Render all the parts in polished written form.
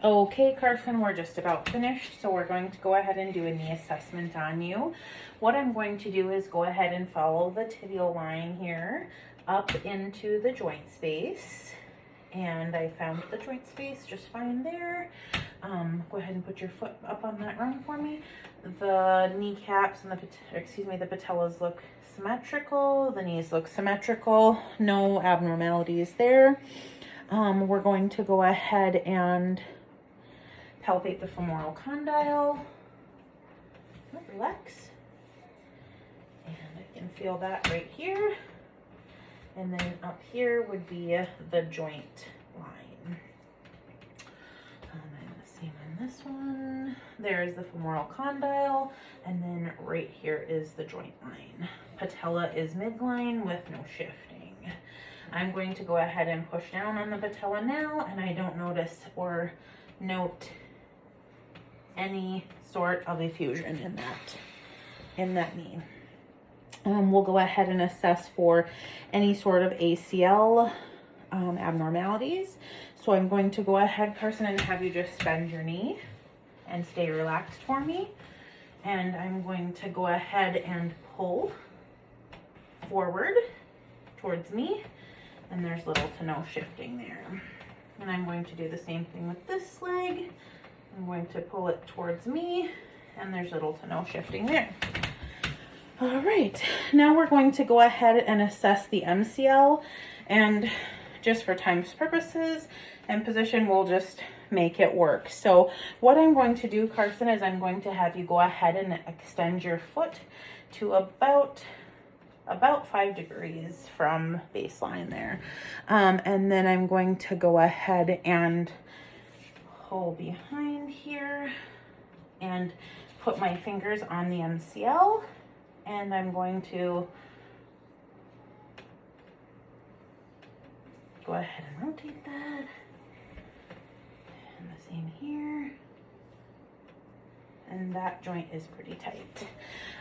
Okay, Carson, we're just about finished, so we're going to go ahead and do a knee assessment on you. What I'm going to do is go ahead and follow the tibial line here up into the joint space. And I found the joint space just fine there. Go ahead and put your foot up on that rung for me. The kneecaps and the patellas look symmetrical. The knees look symmetrical. No abnormalities there. We're going to go ahead and palpate the femoral condyle. Relax. And I can feel that right here. And then up here would be the joint line. And the same on this one. There's the femoral condyle. And then right here is the joint line. Patella is midline with no shifting. I'm going to go ahead and push down on the patella now, and I don't notice or note any sort of effusion in that knee. We'll go ahead and assess for any sort of ACL abnormalities. So I'm going to go ahead, Carson, and have you just bend your knee and stay relaxed for me. And I'm going to go ahead and pull forward towards me. And there's little to no shifting there. And I'm going to do the same thing with this leg. I'm going to pull it towards me, and there's little to no shifting there. All right, now we're going to go ahead and assess the MCL, and just for time's purposes and position, we'll just make it work. So what I'm going to do, Carson, is I'm going to have you go ahead and extend your foot to about 5 degrees from baseline there. And then I'm going to go ahead and pull behind here and put my fingers on the MCL, and I'm going to go ahead and rotate that, and the same here, and that joint is pretty tight.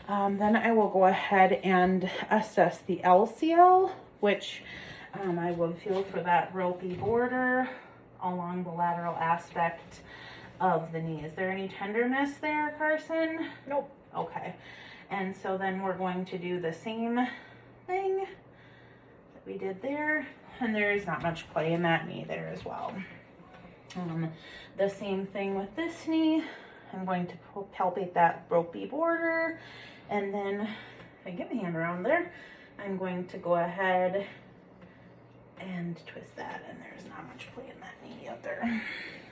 Then I will go ahead and assess the LCL, which I will feel for that ropey border along the lateral aspect of the knee. Is there any tenderness there, Carson? Nope. Okay. And so then we're going to do the same thing that we did there. And there is not much play in that knee there as well. The same thing with this knee. I'm going to palpate that ropey border. And then, if I get my hand around there, I'm going to go ahead and twist that, and there's not much play in that knee out there.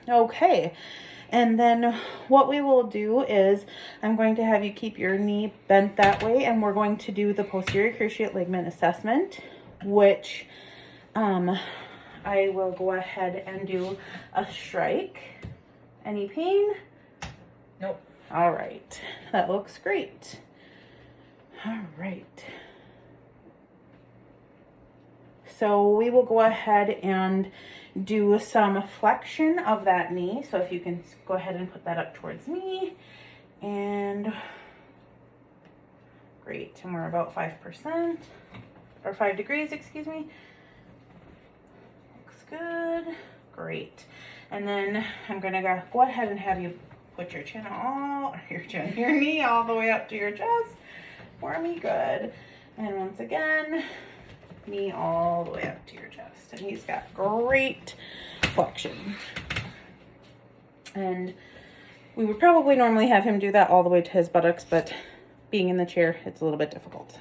Okay, and then what we will do is I'm going to have you keep your knee bent that way, and we're going to do the posterior cruciate ligament assessment, which I will go ahead and do a strike. Any pain? Nope. All right, that looks great. All right. So we will go ahead and do some flexion of that knee. So if you can go ahead and put that up towards me. And great. And we're about 5%, or 5 degrees, excuse me. Looks good. Great. And then I'm going to go ahead and have you put your your knee all the way up to your chest for me. Good. And once again, knee all the way up to your chest. And he's got great flexion. And we would probably normally have him do that all the way to his buttocks, but being in the chair, it's a little bit difficult.